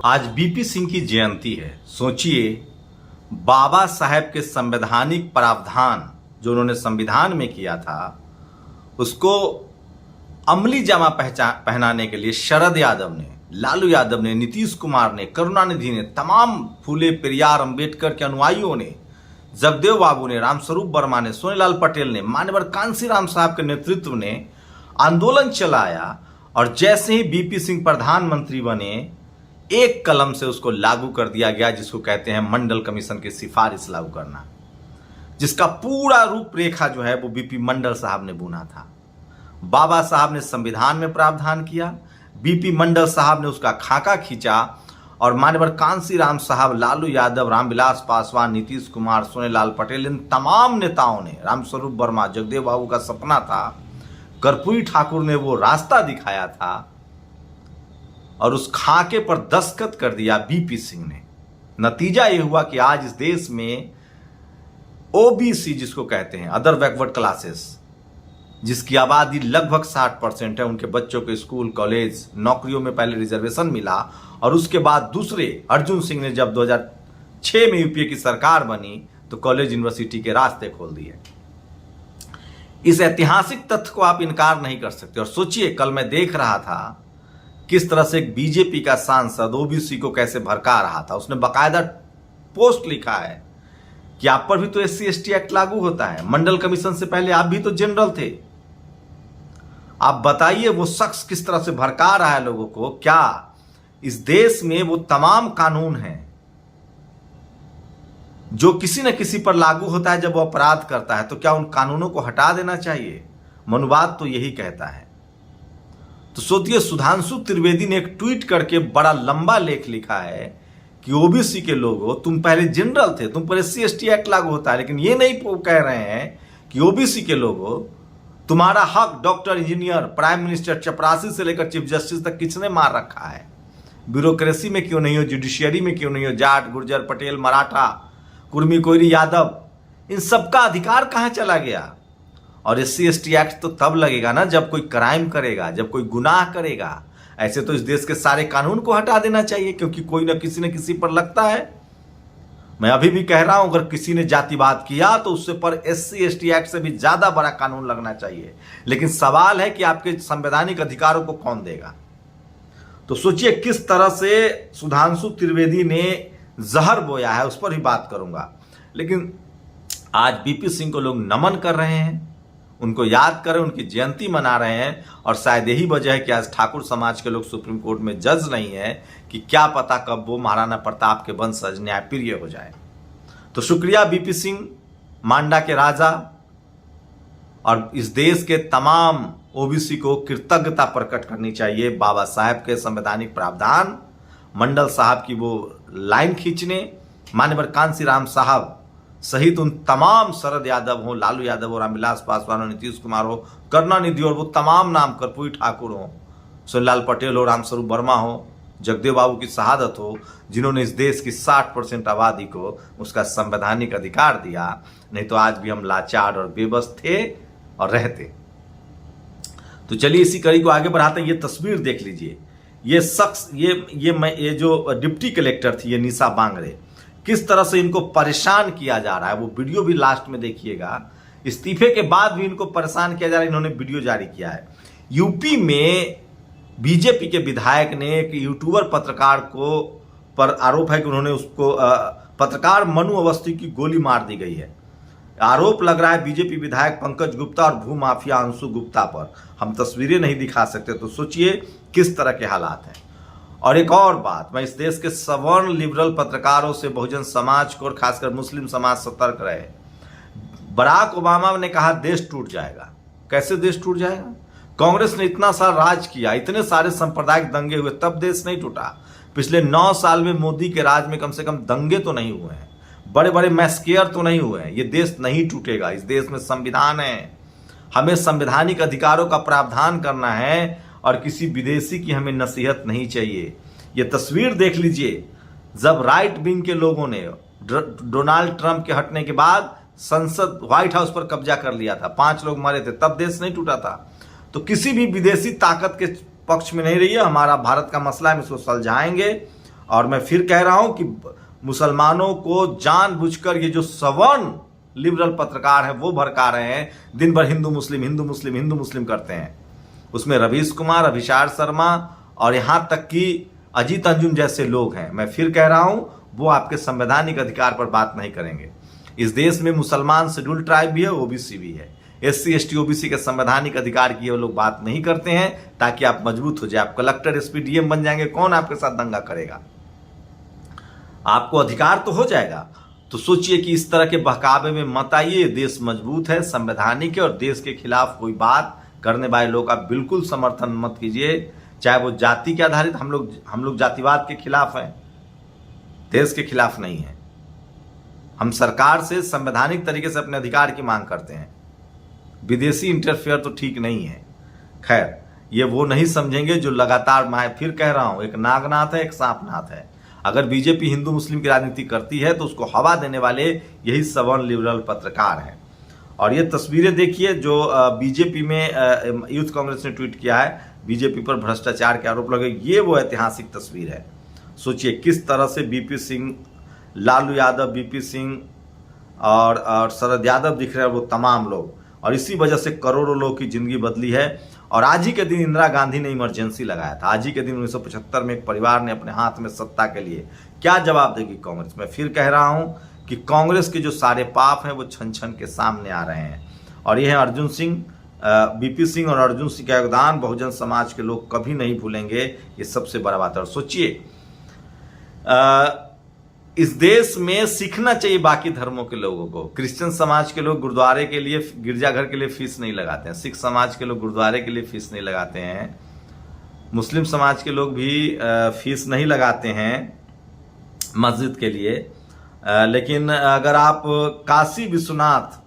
आज बीपी सिंह की जयंती है। सोचिए, बाबा साहेब के संवैधानिक प्रावधान जो उन्होंने संविधान में किया था उसको अमली जामा पहनाने के लिए शरद यादव ने, लालू यादव ने, नीतीश कुमार ने, करुणानिधि ने, तमाम फूले पेरियार अंबेडकर के अनुयायियों ने, जगदेव बाबू ने, रामस्वरूप वर्मा ने, सोनेलाल पटेल ने, मान्यवर कांसीराम साहब के नेतृत्व ने आंदोलन चलाया और जैसे ही बीपी सिंह प्रधानमंत्री बने एक कलम से उसको लागू कर दिया गया, जिसको कहते हैं मंडल कमीशन की सिफारिश लागू करना, जिसका पूरा रूपरेखा जो है वो बीपी मंडल साहब ने बुना था। बाबा साहब ने संविधान में प्रावधान किया, बीपी मंडल साहब ने उसका खाका खींचा और मान्यवर कांसीराम साहब, लालू यादव, रामविलास पासवान, नीतीश कुमार, सोनेलाल पटेल, इन तमाम नेताओं ने, रामस्वरूप वर्मा, जगदेव बाबू का सपना था, कर्पूरी ठाकुर ने वो रास्ता दिखाया था और उस खाके पर दस्तखत कर दिया बीपी सिंह ने। नतीजा ये हुआ कि आज इस देश में ओबीसी जिसको कहते हैं, अदर बैकवर्ड क्लासेस, जिसकी आबादी लगभग 60% है, उनके बच्चों को स्कूल, कॉलेज, नौकरियों में पहले रिजर्वेशन मिला और उसके बाद दूसरे अर्जुन सिंह ने जब 2006 में यूपीए की सरकार बनी तो कॉलेज यूनिवर्सिटी के रास्ते खोल दिए। इस ऐतिहासिक तथ्य को आप इनकार नहीं कर सकते। और सोचिए, कल मैं देख रहा था किस तरह से एक बीजेपी का सांसद ओबीसी को कैसे भड़का रहा था। उसने बाकायदा पोस्ट लिखा है कि आप पर भी तो एससी एसटी एक्ट लागू होता है, मंडल कमीशन से पहले आप भी तो जनरल थे। आप बताइए वो शख्स किस तरह से भड़का रहा है लोगों को। क्या इस देश में वो तमाम कानून हैं जो किसी न किसी पर लागू होता है जब वो अपराध करता है, तो क्या उन कानूनों को हटा देना चाहिए? मनुवाद तो यही कहता है। तो सोचिए, सुधांशु त्रिवेदी ने एक ट्वीट करके बड़ा लंबा लेख लिखा है कि ओबीसी के लोगों, तुम पहले जनरल थे, तुम पर एससी एसटी एक्ट लागू होता है, लेकिन ये नहीं कह रहे हैं कि ओबीसी के लोगों, तुम्हारा हक डॉक्टर, इंजीनियर, प्राइम मिनिस्टर, चपरासी से लेकर चीफ जस्टिस तक किसने मार रखा है? ब्यूरोक्रेसी में क्यों नहीं हो, जुडिशियरी में क्यों नहीं हो? जाट, गुर्जर, पटेल, मराठा, कुर्मी, कोयरी, यादव, इन सबका अधिकार कहां चला गया? और एससी एसटी एक्ट तो तब लगेगा ना जब कोई क्राइम करेगा, जब कोई गुनाह करेगा। ऐसे तो इस देश के सारे कानून को हटा देना चाहिए, क्योंकि कोई ना किसी पर लगता है। मैं अभी भी कह रहा हूं, अगर किसी ने जातिवाद किया तो उससे पर एससी एसटी एक्ट से भी ज्यादा बड़ा कानून लगना चाहिए। लेकिन सवाल है कि आपके संवैधानिक अधिकारों को कौन देगा? तो सोचिए किस तरह से सुधांशु त्रिवेदी ने जहर बोया है, उस पर ही बात करूंगा। लेकिन आज बीपी सिंह को लोग नमन कर रहे हैं, उनको याद करें, उनकी जयंती मना रहे हैं। और शायद यही वजह है कि आज ठाकुर समाज के लोग सुप्रीम कोर्ट में जज नहीं है कि क्या पता कब वो महाराणा प्रताप के वंशज न्यायप्रिय हो जाए। तो शुक्रिया बीपी सिंह, मांडा के राजा, और इस देश के तमाम ओबीसी को कृतज्ञता प्रकट करनी चाहिए बाबा साहेब के संवैधानिक प्रावधान, मंडल साहब की वो लाइन खींचने, मान्यवर कांसीराम साहब सहित उन तमाम, शरद यादव हो, लालू यादव हो, रामविलास पासवान हो, नीतीश कुमार हो, करुणानिधि और वो तमाम नाम, कर्पूरी ठाकुर हो, सोनेलाल पटेल हो, रामस्वरूप वर्मा हो, जगदेव बाबू की शहादत हो, जिन्होंने इस देश की 60% आबादी को उसका संवैधानिक अधिकार दिया। नहीं तो आज भी हम लाचार और बेबस थे और रहते। तो चलिए इसी कड़ी को आगे बढ़ाते हैं। ये तस्वीर देख लीजिए, ये शख्स, ये जो डिप्टी कलेक्टर थी, ये निशा बांगरे, किस तरह से इनको परेशान किया जा रहा है। वो वीडियो भी लास्ट में देखिएगा। इस्तीफे के बाद भी इनको परेशान किया जा रहा है। इन्होंने वीडियो जारी किया है। यूपी में बीजेपी के विधायक ने एक यूट्यूबर पत्रकार को पर आरोप है कि उन्होंने उसको पत्रकार मनु अवस्थी की गोली मार दी गई है। आरोप लग रहा है बीजेपी विधायक पंकज गुप्ता और भूमाफिया अंशु गुप्ता पर। हम तस्वीरें नहीं दिखा सकते, तो सोचिए किस तरह के हालात हैं। और एक और बात, मैं इस देश के सवर्ण लिबरल पत्रकारों से, बहुजन समाज को और खासकर मुस्लिम समाज सतर्क रहे। बराक ओबामा ने कहा देश टूट जाएगा। कैसे देश टूट जाएगा? कांग्रेस ने इतना सारा राज किया, इतने सारे सांप्रदायिक दंगे हुए, तब देश नहीं टूटा। पिछले 9 साल में मोदी के राज में कम से कम दंगे तो नहीं हुए हैं, बड़े बड़े मैस्केयर तो नहीं हुए हैं। ये देश नहीं टूटेगा। इस देश में संविधान है, हमें संवैधानिक अधिकारों का प्रावधान करना है और किसी विदेशी की हमें नसीहत नहीं चाहिए। ये तस्वीर देख लीजिए, जब राइट विंग के लोगों ने डोनाल्ड ट्रंप के हटने के बाद संसद, व्हाइट हाउस पर कब्जा कर लिया था, 5 लोग मरे थे, तब देश नहीं टूटा था। तो किसी भी विदेशी ताकत के पक्ष में नहीं रही है। हमारा भारत का मसला है, हम इसको सुलझाएंगे और मैं फिर कह रहा हूं कि मुसलमानों को जानबूझकर ये जो सवर्ण लिबरल पत्रकार हैं वो भड़का रहे हैं, दिन भर हिंदू मुस्लिम हिंदू मुस्लिम हिंदू मुस्लिम करते हैं। उसमें रवीश कुमार, अभिषार शर्मा और यहां तक कि अजीत अंजुम जैसे लोग हैं। मैं फिर कह रहा हूं, वो आपके संवैधानिक अधिकार पर बात नहीं करेंगे। इस देश में मुसलमान शेड्यूल्ड ट्राइब भी है, ओबीसी भी है। SC ST OBC के संवैधानिक अधिकार की वो लोग बात नहीं करते हैं ताकि आप मजबूत हो जाए। आप कलेक्टर SP DM बन जाएंगे, कौन आपके साथ दंगा करेगा? आपको अधिकार तो हो जाएगा। तो सोचिए कि इस तरह के बहकावे में मत आइए। देश मजबूत है, संवैधानिक है, और देश के खिलाफ कोई बात करने वाले लोग आप बिल्कुल समर्थन मत कीजिए, चाहे वो जाति के आधारित। हम लोग जातिवाद के खिलाफ हैं, देश के खिलाफ नहीं है। हम सरकार से संवैधानिक तरीके से अपने अधिकार की मांग करते हैं। विदेशी इंटरफेयर तो ठीक नहीं है। खैर, ये वो नहीं समझेंगे जो लगातार, मैं फिर कह रहा हूं, एक नागनाथ है, एक सांपनाथ है। अगर बीजेपी हिंदू मुस्लिम की राजनीति करती है तो उसको हवा देने वाले यही सवर्ण लिबरल पत्रकार हैं। और ये तस्वीरें देखिए जो बीजेपी में यूथ कांग्रेस ने ट्वीट किया है, बीजेपी पर भ्रष्टाचार के आरोप लगे। ये वो ऐतिहासिक तस्वीर है। सोचिए किस तरह से बीपी सिंह, लालू यादव, बीपी सिंह और शरद यादव दिख रहे हैं, वो तमाम लोग, और इसी वजह से करोड़ों लोग की जिंदगी बदली है। और आज ही के दिन इंदिरा गांधी ने इमरजेंसी लगाया था। आज ही के दिन 1975 में एक परिवार ने अपने हाथ में सत्ता के लिए क्या जवाब देगी कांग्रेस? मैं फिर कह रहा हूं कि कांग्रेस के जो सारे पाप हैं वो छन छन के सामने आ रहे हैं। और ये है अर्जुन सिंह, बीपी सिंह और अर्जुन सिंह का योगदान बहुजन समाज के लोग कभी नहीं भूलेंगे। ये सबसे बड़ा बात है। और सोचिए, इस देश में सीखना चाहिए बाकी धर्मों के लोगों को। क्रिश्चियन समाज के लोग गुरुद्वारे के लिए, गिरजाघर के लिए फीस नहीं लगाते हैं। सिख समाज के लोग गुरुद्वारे के लिए फीस नहीं लगाते हैं। मुस्लिम समाज के लोग भी फीस नहीं लगाते हैं मस्जिद के लिए। लेकिन अगर आप काशी विश्वनाथ,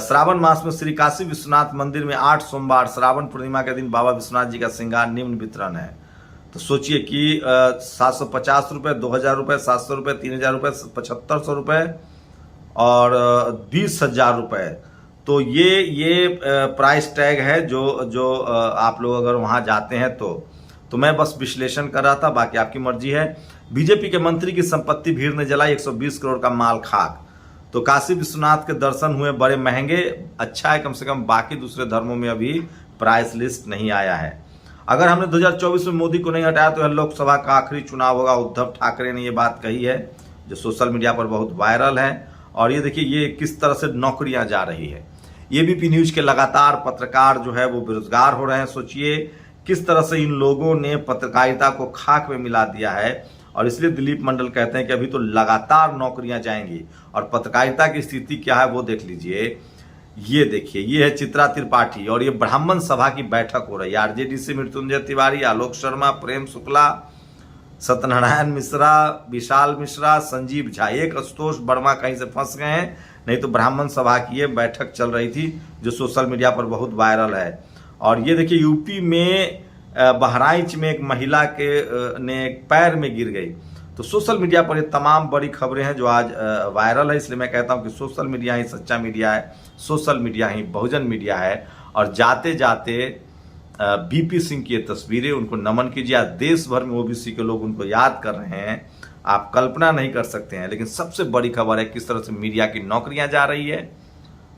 श्रावण मास में श्री काशी विश्वनाथ मंदिर में 8 सोमवार श्रावण पूर्णिमा के दिन बाबा विश्वनाथ जी का श्रृंगार निम्न वितरण है। तो सोचिए कि 750 रुपये, 2000 रुपये, 700 रुपये, 3000 रुपये, 7500 रुपये और 20,000 रुपये। तो ये प्राइस टैग है जो आप लोग अगर वहां जाते हैं तो मैं बस विश्लेषण कर रहा था, बाकी आपकी मर्जी है। बीजेपी के मंत्री की संपत्ति भीड़ ने जलाई, 120 करोड़ का माल खाक। तो काशी विश्वनाथ के दर्शन हुए बड़े महंगे। अच्छा है, कम से कम बाकी दूसरे धर्मों में अभी प्राइस लिस्ट नहीं आया है। अगर हमने 2024 में मोदी को नहीं हटाया तो यह लोकसभा का आखिरी चुनाव होगा। उद्धव ठाकरे ने यह बात कही है, जो सोशल मीडिया पर बहुत वायरल है। और ये देखिए ये किस तरह से नौकरियां जा रही है। एबीपी न्यूज के लगातार पत्रकार जो है वो बेरोजगार हो रहे हैं। सोचिए किस तरह से इन लोगों ने पत्रकारिता को खाक में मिला दिया है। और इसलिए दिलीप मंडल कहते हैं कि अभी तो लगातार नौकरियां जाएंगी। और पत्रकारिता की स्थिति क्या है वो देख लीजिए। ये देखिए, ये है चित्रा त्रिपाठी और ये ब्राह्मण सभा की बैठक हो रही है। आरजेडी से मृत्युंजय तिवारी, आलोक शर्मा, प्रेम शुक्ला, सत्यनारायण मिश्रा, विशाल मिश्रा, संजीव झा। एक आशुतोष वर्मा कहीं से फंस गए हैं, नहीं तो ब्राह्मण सभा की ये बैठक चल रही थी जो सोशल मीडिया पर बहुत वायरल है। और ये देखिए यूपी में बहराइच में एक महिला के ने पैर में गिर गई। तो सोशल मीडिया पर ये तमाम बड़ी खबरें हैं जो आज वायरल है। इसलिए मैं कहता हूं कि सोशल मीडिया ही सच्चा मीडिया है, सोशल मीडिया ही बहुजन मीडिया है। और जाते जाते बीपी सिंह की ये तस्वीरें, उनको नमन कीजिए। आज देश भर में ओबीसी के लोग उनको याद कर रहे हैं, आप कल्पना नहीं कर सकते हैं। लेकिन सबसे बड़ी खबर है किस तरह से मीडिया की नौकरियां जा रही है,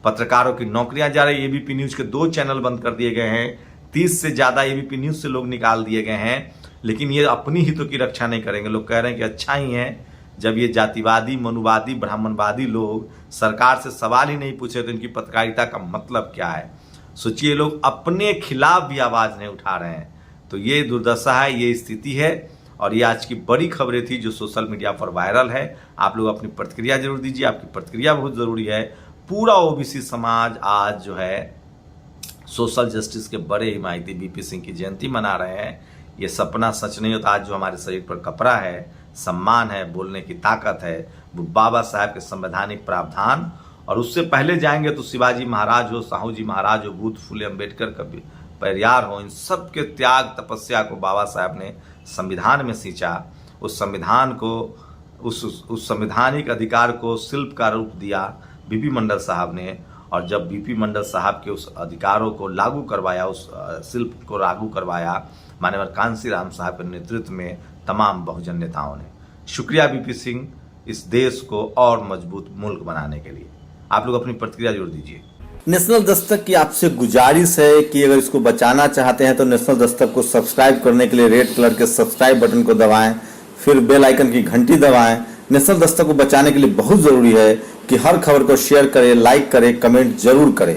पत्रकारों की नौकरियां जा रही है। एबीपी न्यूज के 2 चैनल बंद कर दिए गए हैं, 30 से ज्यादा एबीपी न्यूज से लोग निकाल दिए गए हैं। लेकिन ये अपनी हितों की रक्षा नहीं करेंगे। लोग कह रहे हैं कि अच्छा ही है जब ये जातिवादी, मनुवादी, ब्राह्मणवादी लोग सरकार से सवाल ही नहीं पूछे तो इनकी पत्रकारिता का मतलब क्या है। सोचिए लोग अपने खिलाफ भी आवाज नहीं उठा रहे हैं। तो ये दुर्दशा है, ये स्थिति है। और ये आज की बड़ी खबरें थी जो सोशल मीडिया पर वायरल है। आप लोग अपनी प्रतिक्रिया जरूर दीजिए, आपकी प्रतिक्रिया बहुत जरूरी है। पूरा ओबीसी समाज आज जो है सोशल जस्टिस के बड़े हिमायती बीपी सिंह की जयंती मना रहे हैं। ये सपना सच नहीं होता। आज जो हमारे शरीर पर कपड़ा है, सम्मान है, बोलने की ताकत है, वो बाबा साहब के संवैधानिक प्रावधान। और उससे पहले जाएंगे तो शिवाजी महाराज हो, साहू जी महाराज हो, बुद्ध, फुले अम्बेडकर, कभी पेरियार हो, इन सब के त्याग तपस्या को बाबा साहब ने संविधान में सींचा। उस संविधान को, उस संवैधानिक अधिकार को शिल्प का रूप दिया बीपी मंडल साहब ने। और जब बीपी मंडल साहब के उस अधिकारों को लागू करवाया, उस शिल्प को लागू करवाया माननीय कांसी राम साहब के नेतृत्व में तमाम बहुजन नेताओं ने। शुक्रिया बीपी सिंह, इस देश को और मजबूत मुल्क बनाने के लिए। आप लोग अपनी प्रतिक्रिया जोड़ दीजिए। नेशनल दस्तक की आपसे गुजारिश है कि अगर इसको बचाना चाहते हैं तो नेशनल दस्तक को सब्सक्राइब करने के लिए रेड कलर के सब्सक्राइब बटन को दबाएं, फिर बेल आइकन की घंटी दबाएं। नेशनल दस्तक को बचाने के लिए बहुत जरूरी है कि हर खबर को शेयर करें, लाइक करें, कमेंट जरूर करें।